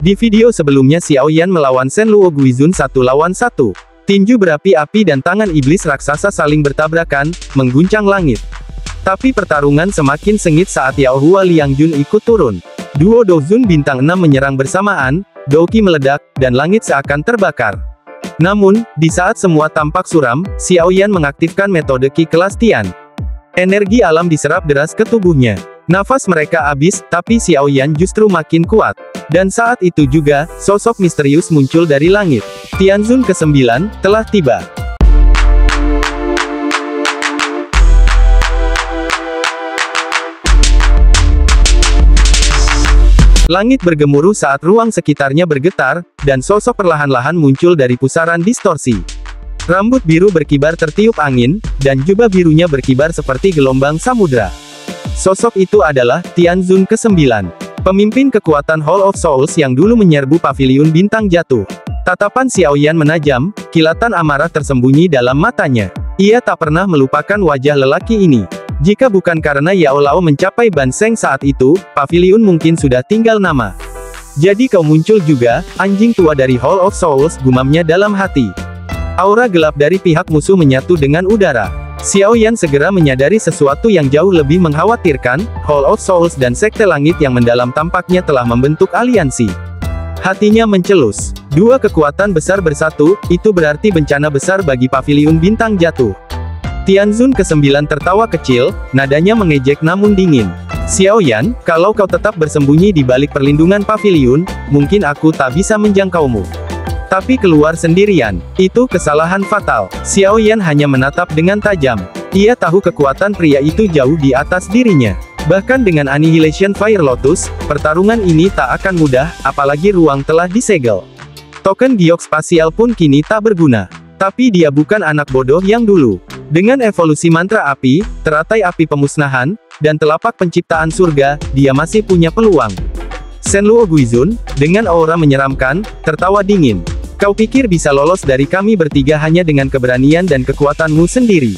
Di video sebelumnya Xiao Yan melawan Shenluo Guizun 1 lawan 1. Tinju berapi-api dan tangan iblis raksasa saling bertabrakan, mengguncang langit. Tapi pertarungan semakin sengit saat Yao Hua Liangjun ikut turun. Duo Dozun bintang 6 menyerang bersamaan, Douqi meledak, dan langit seakan terbakar. Namun, di saat semua tampak suram, Xiao Yan mengaktifkan metode Qi kelas Tian. Energi alam diserap deras ke tubuhnya. Nafas mereka habis, tapi Xiao Yan justru makin kuat. Dan saat itu juga, sosok misterius muncul dari langit. Tianzun ke-9 telah tiba. Langit bergemuruh saat ruang sekitarnya bergetar, dan sosok perlahan-lahan muncul dari pusaran distorsi. Rambut biru berkibar tertiup angin, dan jubah birunya berkibar seperti gelombang samudra. Sosok itu adalah Tianzun ke-9. Pemimpin kekuatan Hall of Souls yang dulu menyerbu paviliun bintang jatuh. Tatapan Xiao Yan menajam, kilatan amarah tersembunyi dalam matanya. Ia tak pernah melupakan wajah lelaki ini. Jika bukan karena Yao Lao mencapai Banseng saat itu, paviliun mungkin sudah tinggal nama. Jadi kau muncul juga, anjing tua dari Hall of Souls, gumamnya dalam hati. Aura gelap dari pihak musuh menyatu dengan udara. Xiao Yan segera menyadari sesuatu yang jauh lebih mengkhawatirkan, Hall of Souls dan Sekte Langit yang mendalam tampaknya telah membentuk aliansi. Hatinya mencelus. Dua kekuatan besar bersatu, itu berarti bencana besar bagi paviliun bintang jatuh. Tianzun ke-9 tertawa kecil, nadanya mengejek namun dingin. Xiao Yan, kalau kau tetap bersembunyi di balik perlindungan paviliun, mungkin aku tak bisa menjangkaumu. Tapi keluar sendirian, itu kesalahan fatal. Xiao Yan hanya menatap dengan tajam. Ia tahu kekuatan pria itu jauh di atas dirinya. Bahkan dengan Annihilation Fire Lotus, pertarungan ini tak akan mudah, apalagi ruang telah disegel. Token giok spasial pun kini tak berguna. Tapi dia bukan anak bodoh yang dulu. Dengan evolusi mantra api, teratai api pemusnahan, dan telapak penciptaan surga, dia masih punya peluang. Shenluo Guizun, dengan aura menyeramkan, tertawa dingin. Kau pikir bisa lolos dari kami bertiga hanya dengan keberanian dan kekuatanmu sendiri.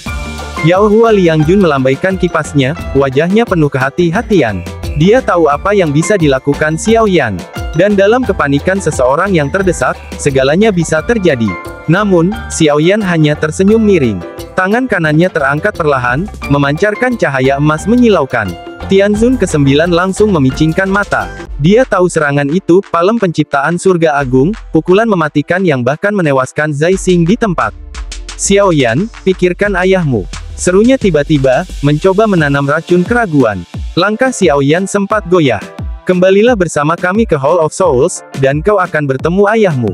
Yao Hua Liangjun melambaikan kipasnya, wajahnya penuh kehati-hatian. Dia tahu apa yang bisa dilakukan Xiao Yan. Dan dalam kepanikan seseorang yang terdesak, segalanya bisa terjadi. Namun, Xiao Yan hanya tersenyum miring. Tangan kanannya terangkat perlahan, memancarkan cahaya emas menyilaukan. Tianzun ke-9 langsung memicingkan mata. Dia tahu serangan itu, palem penciptaan surga agung, pukulan mematikan yang bahkan menewaskan Zai Xing di tempat. Xiao Yan, pikirkan ayahmu. Serunya tiba-tiba, mencoba menanam racun keraguan. Langkah Xiao Yan sempat goyah. Kembalilah bersama kami ke Hall of Souls, dan kau akan bertemu ayahmu.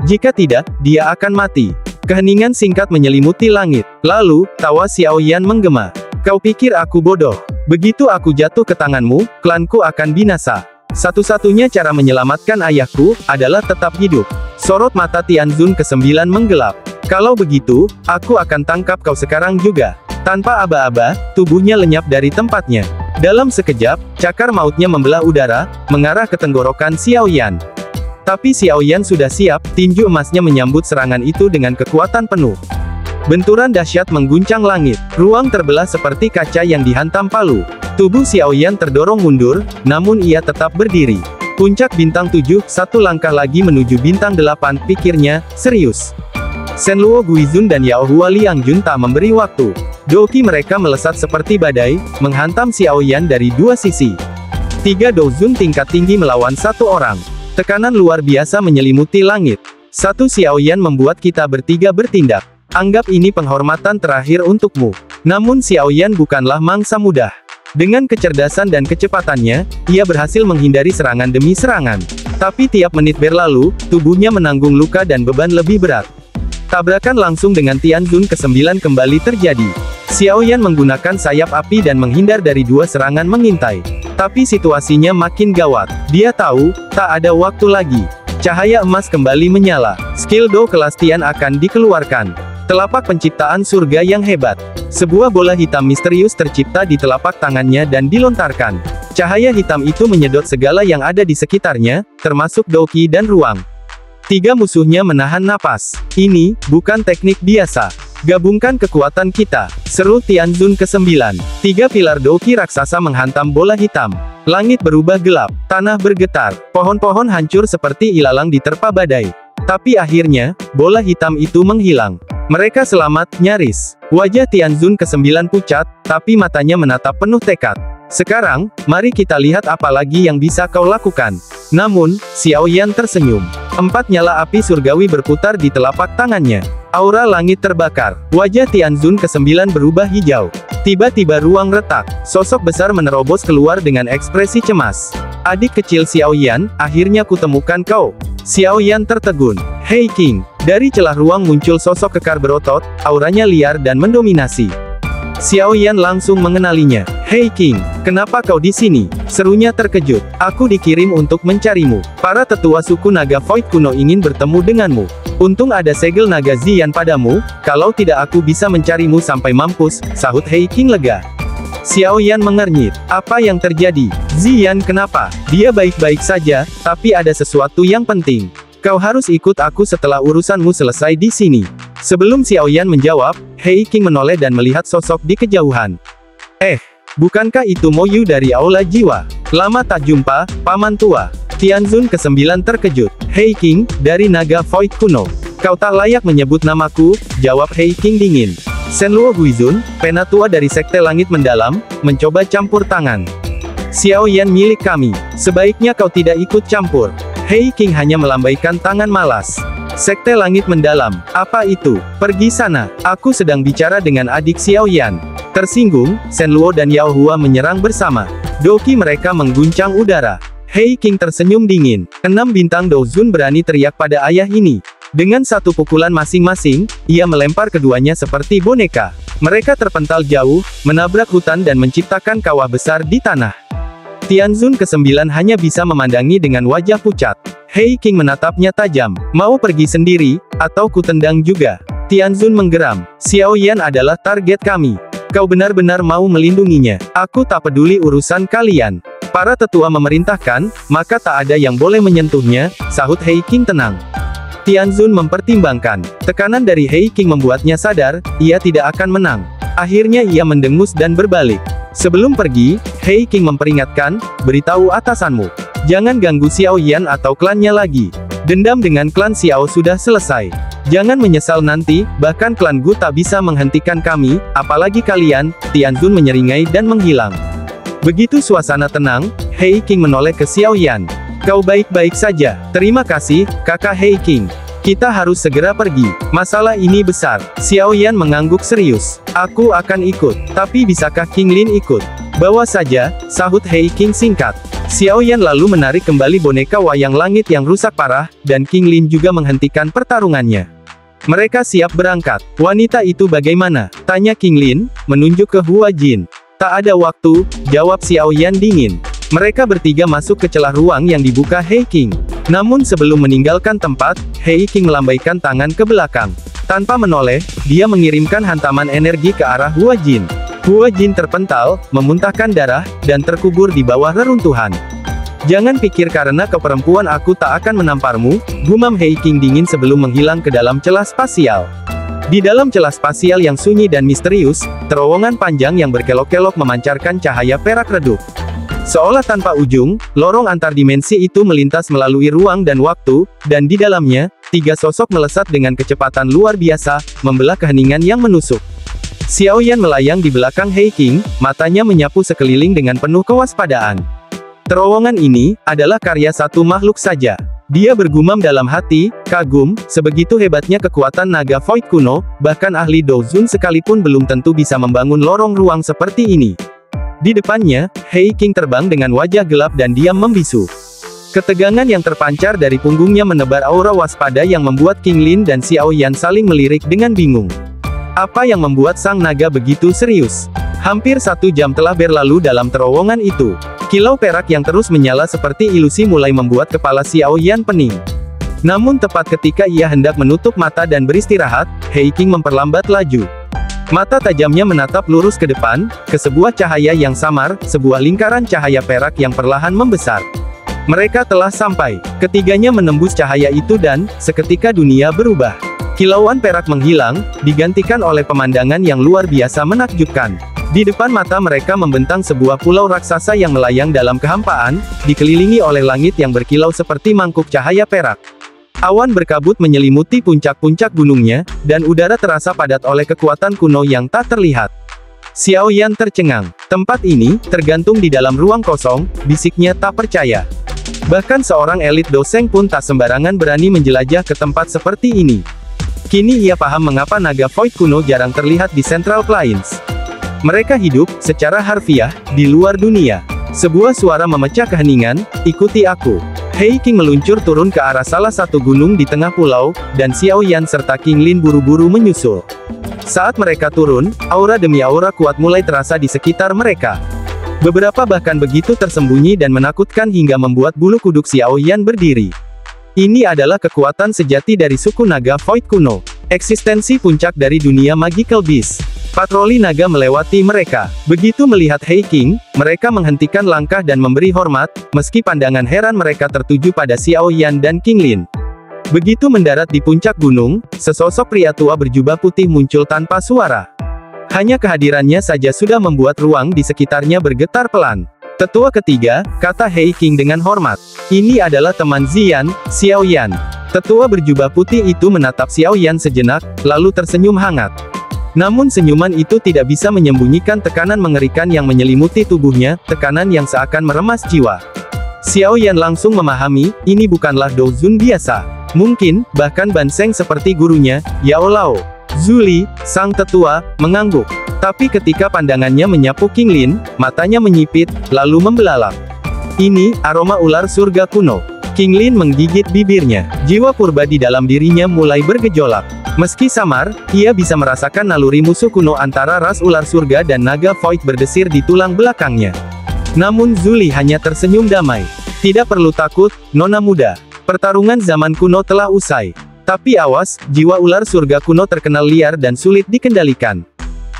Jika tidak, dia akan mati. Keheningan singkat menyelimuti langit. Lalu, tawa Xiao Yan menggema. Kau pikir aku bodoh? Begitu aku jatuh ke tanganmu, klanku akan binasa. Satu-satunya cara menyelamatkan ayahku, adalah tetap hidup. Sorot mata Tianzun ke-9 menggelap. Kalau begitu, aku akan tangkap kau sekarang juga. Tanpa aba-aba, tubuhnya lenyap dari tempatnya. Dalam sekejap, cakar mautnya membelah udara, mengarah ke tenggorokan Xiao Yan. Tapi Xiao Yan sudah siap, tinju emasnya menyambut serangan itu dengan kekuatan penuh. Benturan dahsyat mengguncang langit. Ruang terbelah seperti kaca yang dihantam palu. Tubuh Xiao Yan terdorong mundur, namun ia tetap berdiri. Puncak bintang 7, satu langkah lagi menuju bintang 8, pikirnya, serius. Shenluo Guizun dan Yao Hua Liangjun tak memberi waktu. Douqi mereka melesat seperti badai, menghantam Xiao Yan dari dua sisi. 3 Dozun tingkat tinggi melawan 1 orang. Tekanan luar biasa menyelimuti langit. 1 Xiao Yan membuat kita bertiga bertindak. Anggap ini penghormatan terakhir untukmu. Namun Xiao Yan bukanlah mangsa mudah. Dengan kecerdasan dan kecepatannya, ia berhasil menghindari serangan demi serangan. Tapi tiap menit berlalu, tubuhnya menanggung luka dan beban lebih berat. Tabrakan langsung dengan Tianzun ke-9 kembali terjadi. Xiao Yan menggunakan sayap api dan menghindar dari 2 serangan mengintai. Tapi situasinya makin gawat. Dia tahu, tak ada waktu lagi. Cahaya emas kembali menyala. Skill Do kelas Tian akan dikeluarkan. Telapak penciptaan surga yang hebat. Sebuah bola hitam misterius tercipta di telapak tangannya dan dilontarkan. Cahaya hitam itu menyedot segala yang ada di sekitarnya, termasuk Douqi dan ruang. 3 musuhnya menahan napas. Ini, bukan teknik biasa. Gabungkan kekuatan kita. Seru Tianzun ke-9. 3 pilar Douqi raksasa menghantam bola hitam. Langit berubah gelap, tanah bergetar, pohon-pohon hancur seperti ilalang diterpa badai. Tapi akhirnya, bola hitam itu menghilang. Mereka selamat, nyaris. Wajah Tianzun ke-9 pucat, tapi matanya menatap penuh tekad. Sekarang, mari kita lihat apa lagi yang bisa kau lakukan. Namun, Xiao Yan tersenyum. 4 nyala api surgawi berputar di telapak tangannya. Aura langit terbakar. Wajah Tianzun ke-9 berubah hijau. Tiba-tiba ruang retak. Sosok besar menerobos keluar dengan ekspresi cemas. Adik kecil Xiao Yan, akhirnya kutemukan kau. Xiao Yan tertegun. Hei King. Dari celah ruang muncul sosok kekar berotot, auranya liar dan mendominasi. Xiao Yan langsung mengenalinya. Hei King, kenapa kau di sini? Serunya terkejut. Aku dikirim untuk mencarimu. Para tetua suku naga Void kuno ingin bertemu denganmu. Untung ada segel naga Ziyan padamu, kalau tidak aku bisa mencarimu sampai mampus, sahut Hei King lega. Xiao Yan mengernyit. Apa yang terjadi? Ziyan kenapa? Dia baik-baik saja, tapi ada sesuatu yang penting. Kau harus ikut aku setelah urusanmu selesai di sini. Sebelum Xiao Yan menjawab, Hei King menoleh dan melihat sosok di kejauhan. Bukankah itu Mo Yu dari Aula Jiwa? Lama tak jumpa, paman tua. Tianzun ke-9 terkejut. Hei King, dari naga Void kuno. Kau tak layak menyebut namaku, jawab Hei King dingin. Shenluo Guizun, penatua dari Sekte Langit Mendalam, mencoba campur tangan. Xiao Yan milik kami. Sebaiknya kau tidak ikut campur. Hei King hanya melambaikan tangan malas. Sekte Langit Mendalam, apa itu? Pergi sana, aku sedang bicara dengan adik Xiao Yan. Tersinggung, Shenluo dan Yao Hua menyerang bersama. Doki mereka mengguncang udara. Hei King tersenyum dingin. 6 bintang Douzun berani teriak pada ayah ini. Dengan satu pukulan masing-masing, ia melempar keduanya seperti boneka. Mereka terpental jauh, menabrak hutan dan menciptakan kawah besar di tanah. Tianzun ke-9 hanya bisa memandangi dengan wajah pucat. Hei King menatapnya tajam. Mau pergi sendiri, atau kutendang juga? Tianzun menggeram. Xiao Yan adalah target kami. Kau benar-benar mau melindunginya. Aku tak peduli urusan kalian. Para tetua memerintahkan, maka tak ada yang boleh menyentuhnya, sahut Hei King tenang. Tianzun mempertimbangkan. Tekanan dari Hei King membuatnya sadar, ia tidak akan menang. Akhirnya ia mendengus dan berbalik. Sebelum pergi, Hei King memperingatkan, beritahu atasanmu. Jangan ganggu Xiao Yan atau klannya lagi. Dendam dengan klan Xiao sudah selesai. Jangan menyesal nanti, bahkan klan Gu tak bisa menghentikan kami, apalagi kalian. Tianzun menyeringai dan menghilang. Begitu suasana tenang, Hei King menoleh ke Xiao Yan. Kau baik-baik saja. Terima kasih, kakak Hei King. Kita harus segera pergi. Masalah ini besar. Xiao Yan mengangguk serius. Aku akan ikut. Tapi bisakah King Lin ikut? Bawa saja, sahut Hei King singkat. Xiao Yan lalu menarik kembali boneka wayang langit yang rusak parah, dan King Lin juga menghentikan pertarungannya. Mereka siap berangkat. Wanita itu bagaimana? Tanya King Lin, menunjuk ke Hua Jin. Tak ada waktu, jawab Xiao Yan dingin. Mereka bertiga masuk ke celah ruang yang dibuka Hei King. Namun sebelum meninggalkan tempat, Hei King melambaikan tangan ke belakang. Tanpa menoleh, dia mengirimkan hantaman energi ke arah Hua Jin. Hua Jin terpental, memuntahkan darah, dan terkubur di bawah reruntuhan. Jangan pikir karena keperempuan aku tak akan menamparmu, gumam Hei King dingin sebelum menghilang ke dalam celah spasial. Di dalam celah spasial yang sunyi dan misterius, terowongan panjang yang berkelok-kelok memancarkan cahaya perak redup. Seolah tanpa ujung, lorong antar dimensi itu melintas melalui ruang dan waktu, dan di dalamnya, 3 sosok melesat dengan kecepatan luar biasa, membelah keheningan yang menusuk. Xiao Yan melayang di belakang Hei King, matanya menyapu sekeliling dengan penuh kewaspadaan. Terowongan ini adalah karya satu makhluk saja. Dia bergumam dalam hati, kagum, sebegitu hebatnya kekuatan naga Void kuno, bahkan ahli Douzun sekalipun belum tentu bisa membangun lorong ruang seperti ini. Di depannya, Hei King terbang dengan wajah gelap dan diam membisu. Ketegangan yang terpancar dari punggungnya menebar aura waspada yang membuat King Lin dan Xiao Yan saling melirik dengan bingung. Apa yang membuat sang naga begitu serius? Hampir 1 jam telah berlalu dalam terowongan itu. Kilau perak yang terus menyala seperti ilusi mulai membuat kepala Xiao Yan pening. Namun tepat ketika ia hendak menutup mata dan beristirahat, Hei King memperlambat laju. Mata tajamnya menatap lurus ke depan, ke sebuah cahaya yang samar, sebuah lingkaran cahaya perak yang perlahan membesar. Mereka telah sampai. Ketiganya menembus cahaya itu dan, seketika dunia berubah. Kilauan perak menghilang, digantikan oleh pemandangan yang luar biasa menakjubkan. Di depan mata mereka membentang sebuah pulau raksasa yang melayang dalam kehampaan, dikelilingi oleh langit yang berkilau seperti mangkuk cahaya perak. Awan berkabut menyelimuti puncak-puncak gunungnya, dan udara terasa padat oleh kekuatan kuno yang tak terlihat. Xiao Yan tercengang. Tempat ini, tergantung di dalam ruang kosong, bisiknya tak percaya. Bahkan seorang elit doseng pun tak sembarangan berani menjelajah ke tempat seperti ini. Kini ia paham mengapa naga void kuno jarang terlihat di Central Plains. Mereka hidup, secara harfiah, di luar dunia. Sebuah suara memecah keheningan, ikuti aku. Hei King meluncur turun ke arah salah satu gunung di tengah pulau, dan Xiao Yan serta King Lin buru-buru menyusul. Saat mereka turun, aura demi aura kuat mulai terasa di sekitar mereka. Beberapa bahkan begitu tersembunyi dan menakutkan hingga membuat bulu kuduk Xiao Yan berdiri. Ini adalah kekuatan sejati dari suku naga void kuno. Eksistensi puncak dari dunia Magical Beast. Patroli naga melewati mereka. Begitu melihat Hei King, mereka menghentikan langkah dan memberi hormat, meski pandangan heran mereka tertuju pada Xiao Yan dan King Lin. Begitu mendarat di puncak gunung, sesosok pria tua berjubah putih muncul tanpa suara. Hanya kehadirannya saja sudah membuat ruang di sekitarnya bergetar pelan. Tetua ketiga, kata Hei King dengan hormat. Ini adalah teman Ziyan, Xiao Yan. Tetua berjubah putih itu menatap Xiao Yan sejenak, lalu tersenyum hangat. Namun senyuman itu tidak bisa menyembunyikan tekanan mengerikan yang menyelimuti tubuhnya, tekanan yang seakan meremas jiwa. Xiao Yan langsung memahami, ini bukanlah Dou Zun biasa. Mungkin, bahkan Banseng seperti gurunya, Yao Lao. Zuli, sang tetua, mengangguk. Tapi ketika pandangannya menyapu King Lin, matanya menyipit, lalu membelalak. Ini, aroma ular surga kuno. King Lin menggigit bibirnya. Jiwa purba di dalam dirinya mulai bergejolak. Meski samar, ia bisa merasakan naluri musuh kuno antara ras ular surga dan naga void berdesir di tulang belakangnya. Namun Zuli hanya tersenyum damai. Tidak perlu takut, nona muda. Pertarungan zaman kuno telah usai. Tapi awas, jiwa ular surga kuno terkenal liar dan sulit dikendalikan.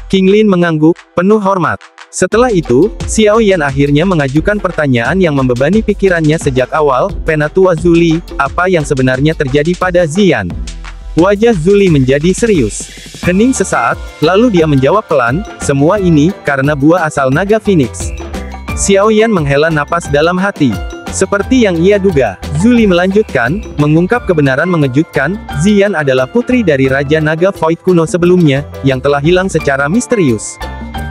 King Lin mengangguk, penuh hormat. Setelah itu, Xiao Yan akhirnya mengajukan pertanyaan yang membebani pikirannya sejak awal, Penatua Zuli, apa yang sebenarnya terjadi pada Ziyan? Wajah Zuli menjadi serius. Hening sesaat, lalu dia menjawab pelan, semua ini, karena buah asal naga Phoenix. Xiao Yan menghela napas dalam hati. Seperti yang ia duga, Zuli melanjutkan, mengungkap kebenaran mengejutkan, Ziyan adalah putri dari Raja Naga Void kuno sebelumnya, yang telah hilang secara misterius.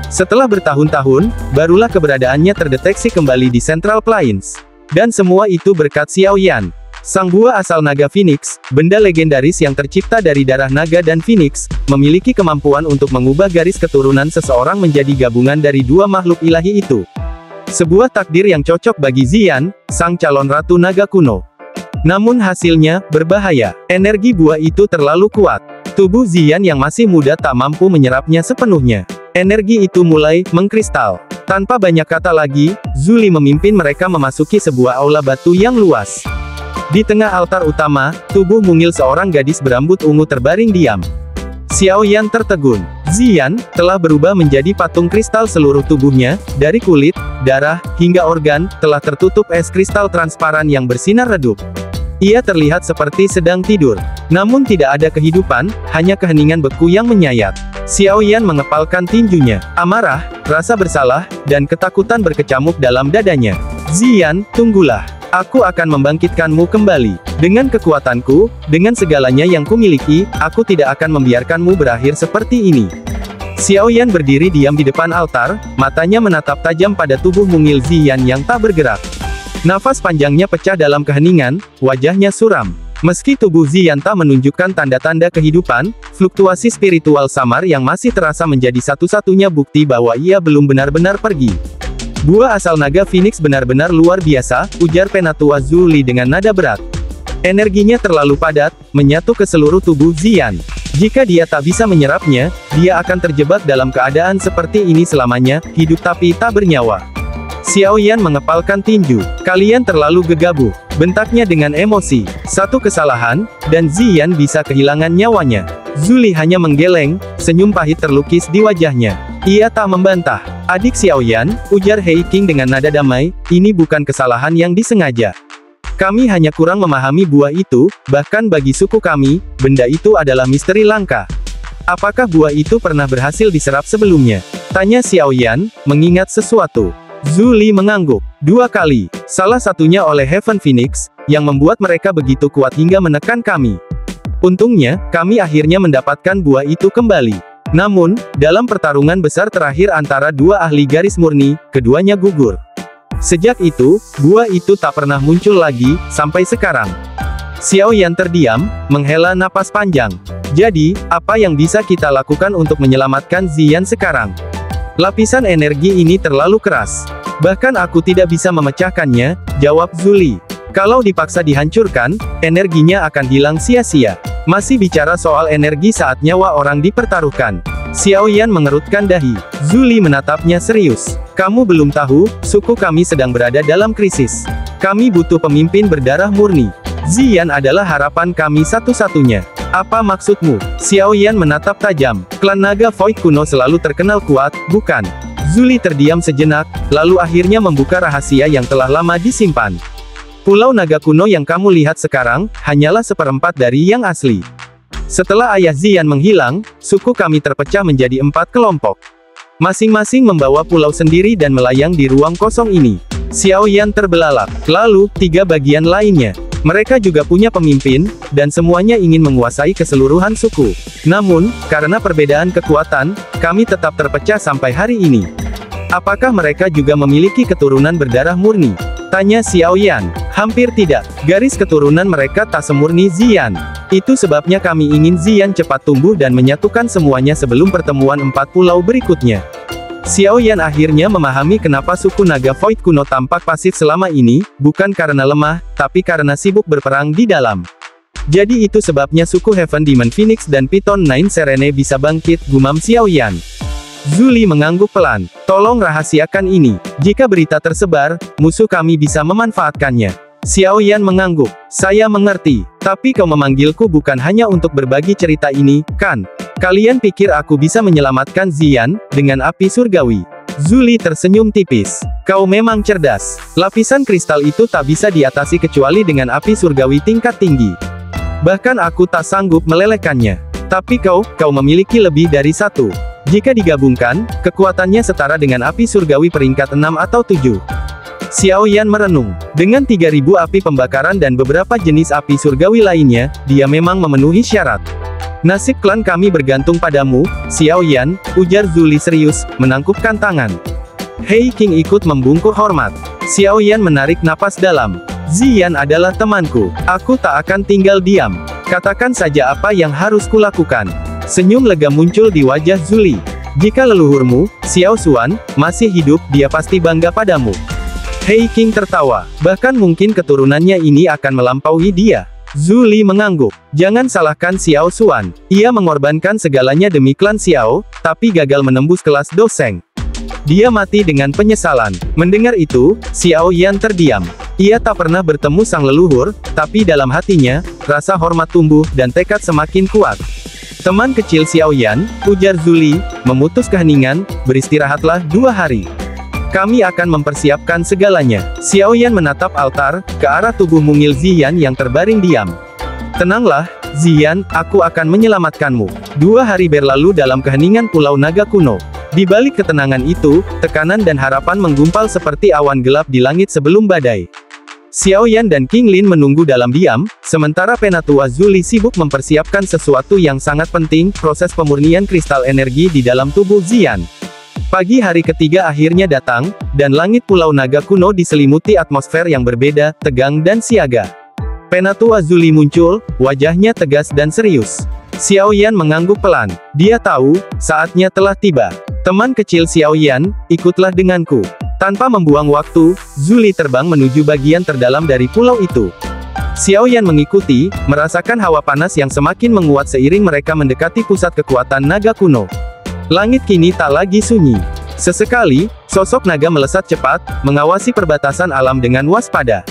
Setelah bertahun-tahun, barulah keberadaannya terdeteksi kembali di Central Plains. Dan semua itu berkat Xiao Yan. Sang buah asal naga Phoenix, benda legendaris yang tercipta dari darah naga dan Phoenix, memiliki kemampuan untuk mengubah garis keturunan seseorang menjadi gabungan dari dua makhluk ilahi itu. Sebuah takdir yang cocok bagi Ziyan, sang calon ratu naga kuno. Namun hasilnya, berbahaya. Energi buah itu terlalu kuat. Tubuh Ziyan yang masih muda tak mampu menyerapnya sepenuhnya. Energi itu mulai mengkristal. Tanpa banyak kata lagi, Zuli memimpin mereka memasuki sebuah aula batu yang luas. Di tengah altar utama, tubuh mungil seorang gadis berambut ungu terbaring diam. Xiao Yan tertegun. Ziyan telah berubah menjadi patung kristal, seluruh tubuhnya, dari kulit, darah, hingga organ, telah tertutup es kristal transparan yang bersinar redup. Ia terlihat seperti sedang tidur. Namun tidak ada kehidupan, hanya keheningan beku yang menyayat. Xiao Yan mengepalkan tinjunya. Amarah, rasa bersalah, dan ketakutan berkecamuk dalam dadanya. Ziyan, tunggulah. Aku akan membangkitkanmu kembali. Dengan kekuatanku, dengan segalanya yang kumiliki, aku tidak akan membiarkanmu berakhir seperti ini. Xiao Yan berdiri diam di depan altar, matanya menatap tajam pada tubuh mungil Ziyan yang tak bergerak. Nafas panjangnya pecah dalam keheningan, wajahnya suram. Meski tubuh Ziyan tak menunjukkan tanda-tanda kehidupan, fluktuasi spiritual samar yang masih terasa menjadi satu-satunya bukti bahwa ia belum benar-benar pergi. Buah asal naga Phoenix benar-benar luar biasa, ujar Penatua Zuli dengan nada berat. Energinya terlalu padat, menyatu ke seluruh tubuh Ziyan. Jika dia tak bisa menyerapnya, dia akan terjebak dalam keadaan seperti ini selamanya, hidup tapi tak bernyawa. Xiao Yan mengepalkan tinju. Kalian terlalu gegabah, bentaknya dengan emosi. Satu kesalahan, dan Ziyan bisa kehilangan nyawanya. Zuli hanya menggeleng, senyum pahit terlukis di wajahnya. Ia tak membantah. Adik Xiao Yan, ujar Hei King dengan nada damai, ini bukan kesalahan yang disengaja. Kami hanya kurang memahami buah itu, bahkan bagi suku kami, benda itu adalah misteri langka. Apakah buah itu pernah berhasil diserap sebelumnya? Tanya Xiao Yan, mengingat sesuatu. Zhu Li mengangguk. 2 kali. Salah satunya oleh Heaven Phoenix, yang membuat mereka begitu kuat hingga menekan kami. Untungnya, kami akhirnya mendapatkan buah itu kembali. Namun, dalam pertarungan besar terakhir antara 2 ahli garis murni, keduanya gugur. Sejak itu, buah itu tak pernah muncul lagi, sampai sekarang. Xiao Yan terdiam, menghela napas panjang. Jadi, apa yang bisa kita lakukan untuk menyelamatkan Ziyan sekarang? Lapisan energi ini terlalu keras. Bahkan aku tidak bisa memecahkannya, jawab Zhu Li. Kalau dipaksa dihancurkan, energinya akan hilang sia-sia. Masih bicara soal energi saat nyawa orang dipertaruhkan. Xiao Yan mengerutkan dahi. Zhu Li menatapnya serius. Kamu belum tahu, suku kami sedang berada dalam krisis. Kami butuh pemimpin berdarah murni. Ziyan adalah harapan kami satu-satunya. Apa maksudmu? Xiao Yan menatap tajam. Klan Naga Void kuno selalu terkenal kuat, bukan? Zhu Li terdiam sejenak, lalu akhirnya membuka rahasia yang telah lama disimpan. Pulau Naga kuno yang kamu lihat sekarang, hanyalah seperempat dari yang asli. Setelah ayah Ziyan menghilang, suku kami terpecah menjadi 4 kelompok. Masing-masing membawa pulau sendiri dan melayang di ruang kosong ini. Xiao Yan terbelalak. Lalu, 3 bagian lainnya. Mereka juga punya pemimpin, dan semuanya ingin menguasai keseluruhan suku. Namun, karena perbedaan kekuatan, kami tetap terpecah sampai hari ini. Apakah mereka juga memiliki keturunan berdarah murni? Tanya Xiao Yan. Hampir tidak. Garis keturunan mereka tak semurni Ziyan. Itu sebabnya kami ingin Ziyan cepat tumbuh dan menyatukan semuanya sebelum pertemuan 4 pulau berikutnya. Xiao Yan akhirnya memahami kenapa suku Naga Void kuno tampak pasif selama ini, bukan karena lemah, tapi karena sibuk berperang di dalam. Jadi itu sebabnya suku Heaven Demon Phoenix dan Python Nine Serene bisa bangkit, gumam Xiao Yan. Zhu Li mengangguk pelan. Tolong rahasiakan ini. Jika berita tersebar, musuh kami bisa memanfaatkannya. Xiao Yan mengangguk. Saya mengerti. Tapi kau memanggilku bukan hanya untuk berbagi cerita ini, kan? Kalian pikir aku bisa menyelamatkan Ziyan, dengan api surgawi? Zhu Li tersenyum tipis. Kau memang cerdas. Lapisan kristal itu tak bisa diatasi kecuali dengan api surgawi tingkat tinggi. Bahkan aku tak sanggup melelehkannya. Tapi kau memiliki lebih dari 1. Jika digabungkan, kekuatannya setara dengan api surgawi peringkat 6 atau 7. Xiao Yan merenung. Dengan 3000 api pembakaran dan beberapa jenis api surgawi lainnya, dia memang memenuhi syarat. Nasib klan kami bergantung padamu, Xiao Yan, ujar Zhu Li serius, menangkupkan tangan. Hei King ikut membungkuk hormat. Xiao Yan menarik napas dalam. Ziyan adalah temanku. Aku tak akan tinggal diam. Katakan saja apa yang harus kulakukan. Senyum lega muncul di wajah Zhu Li. Jika leluhurmu, Xiao Xuan, masih hidup, dia pasti bangga padamu. Hei King tertawa. Bahkan mungkin keturunannya ini akan melampaui dia. Zhu Li mengangguk. Jangan salahkan Xiao Xuan. Ia mengorbankan segalanya demi klan Xiao, tapi gagal menembus kelas Doseng. Dia mati dengan penyesalan. Mendengar itu, Xiao Yan terdiam. Ia tak pernah bertemu sang leluhur, tapi dalam hatinya, rasa hormat tumbuh, dan tekad semakin kuat. Teman kecil Xiao Yan, ujar Zhu Li, memutus keheningan, beristirahatlah 2 hari. Kami akan mempersiapkan segalanya. Xiao Yan menatap altar, ke arah tubuh mungil Ziyan yang terbaring diam. Tenanglah, Ziyan, aku akan menyelamatkanmu. 2 hari berlalu dalam keheningan Pulau Naga kuno. Di balik ketenangan itu, tekanan dan harapan menggumpal seperti awan gelap di langit sebelum badai. Xiao Yan dan King Lin menunggu dalam diam, sementara Penatua Zhu Li sibuk mempersiapkan sesuatu yang sangat penting, proses pemurnian kristal energi di dalam tubuh Ziyan. Pagi hari ketiga akhirnya datang, dan langit Pulau Naga kuno diselimuti atmosfer yang berbeda, tegang dan siaga. Penatua Zhu Li muncul, wajahnya tegas dan serius. Xiao Yan mengangguk pelan. Dia tahu, saatnya telah tiba. Teman kecil Xiao Yan, ikutlah denganku. Tanpa membuang waktu, Zhu Li terbang menuju bagian terdalam dari pulau itu. Xiao Yan mengikuti, merasakan hawa panas yang semakin menguat seiring mereka mendekati pusat kekuatan naga kuno. Langit kini tak lagi sunyi. Sesekali, sosok naga melesat cepat, mengawasi perbatasan alam dengan waspada.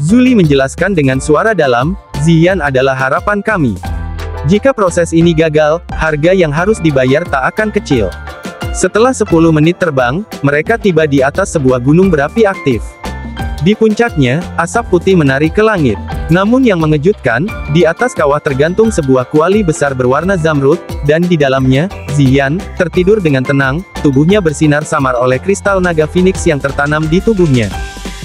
Zhu Li menjelaskan dengan suara dalam, Ziyan adalah harapan kami. Jika proses ini gagal, harga yang harus dibayar tak akan kecil. Setelah 10 menit terbang, mereka tiba di atas sebuah gunung berapi aktif. Di puncaknya, asap putih menari ke langit. Namun yang mengejutkan, di atas kawah tergantung sebuah kuali besar berwarna zamrud, dan di dalamnya, Ziyan, tertidur dengan tenang, tubuhnya bersinar samar oleh kristal naga Phoenix yang tertanam di tubuhnya.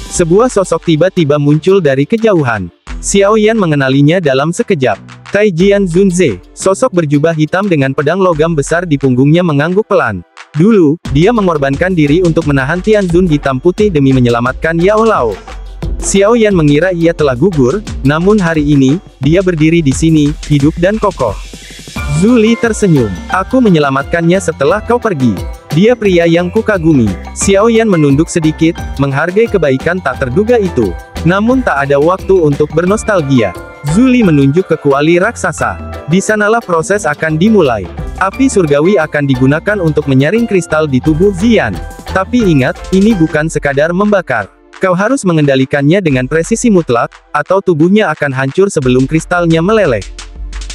Sebuah sosok tiba-tiba muncul dari kejauhan. Xiao Yan mengenalinya dalam sekejap. Taijian Zunze, sosok berjubah hitam dengan pedang logam besar di punggungnya mengangguk pelan. Dulu, dia mengorbankan diri untuk menahan Tianzun hitam putih demi menyelamatkan Yao Lao. Xiao Yan mengira ia telah gugur, namun hari ini, dia berdiri di sini, hidup dan kokoh. Zhu Li tersenyum. Aku menyelamatkannya setelah kau pergi. Dia pria yang kukagumi. Xiao Yan menunduk sedikit, menghargai kebaikan tak terduga itu. Namun tak ada waktu untuk bernostalgia. Zhu Li menunjuk ke kuali raksasa. Di sanalah proses akan dimulai. Api surgawi akan digunakan untuk menyaring kristal di tubuh Ziyan. Tapi ingat, ini bukan sekadar membakar. Kau harus mengendalikannya dengan presisi mutlak, atau tubuhnya akan hancur sebelum kristalnya meleleh.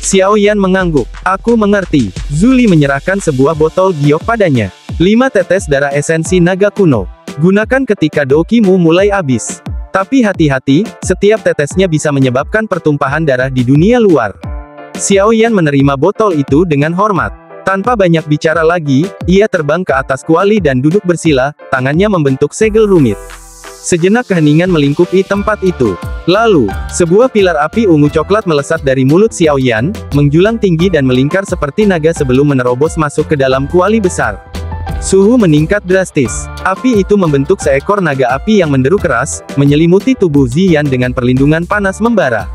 Xiao Yan mengangguk. Aku mengerti. Zhu Li menyerahkan sebuah botol giok padanya. 5 tetes darah esensi naga kuno. Gunakan ketika dokimu mulai habis. Tapi hati-hati, setiap tetesnya bisa menyebabkan pertumpahan darah di dunia luar. Xiao Yan menerima botol itu dengan hormat. Tanpa banyak bicara lagi, ia terbang ke atas kuali dan duduk bersila, tangannya membentuk segel rumit. Sejenak keheningan melingkupi tempat itu. Lalu, sebuah pilar api ungu coklat melesat dari mulut Xiao Yan, menjulang tinggi dan melingkar seperti naga sebelum menerobos masuk ke dalam kuali besar. Suhu meningkat drastis. Api itu membentuk seekor naga api yang menderu keras, menyelimuti tubuh Ziyan dengan perlindungan panas membara.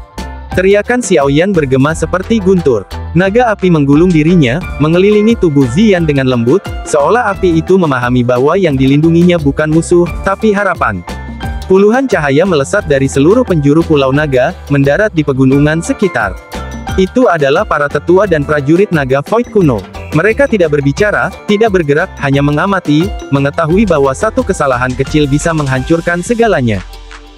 Teriakan Xiao Yan bergema seperti guntur. Naga api menggulung dirinya, mengelilingi tubuh Ziyan dengan lembut, seolah api itu memahami bahwa yang dilindunginya bukan musuh, tapi harapan. Puluhan cahaya melesat dari seluruh penjuru Pulau Naga, mendarat di pegunungan sekitar. Itu adalah para tetua dan prajurit naga Void kuno. Mereka tidak berbicara, tidak bergerak, hanya mengamati, mengetahui bahwa satu kesalahan kecil bisa menghancurkan segalanya.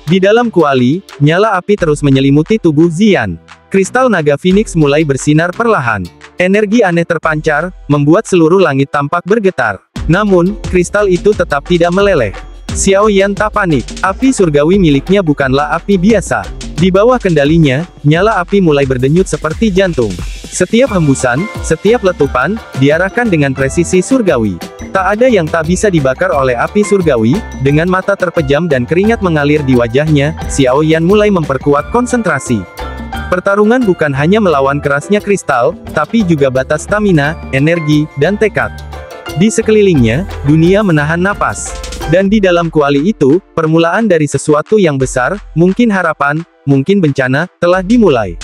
Di dalam kuali, nyala api terus menyelimuti tubuh Ziyan. Kristal naga Phoenix mulai bersinar perlahan. Energi aneh terpancar, membuat seluruh langit tampak bergetar. Namun, kristal itu tetap tidak meleleh. Xiao Yan tak panik. Api surgawi miliknya bukanlah api biasa. Di bawah kendalinya, nyala api mulai berdenyut seperti jantung. Setiap hembusan, setiap letupan, diarahkan dengan presisi surgawi. Tak ada yang tak bisa dibakar oleh api surgawi. Dengan mata terpejam dan keringat mengalir di wajahnya, Xiao Yan mulai memperkuat konsentrasi. Pertarungan bukan hanya melawan kerasnya kristal, tapi juga batas stamina, energi, dan tekad. Di sekelilingnya, dunia menahan napas. Dan di dalam kuali itu, permulaan dari sesuatu yang besar, mungkin harapan, mungkin bencana, telah dimulai.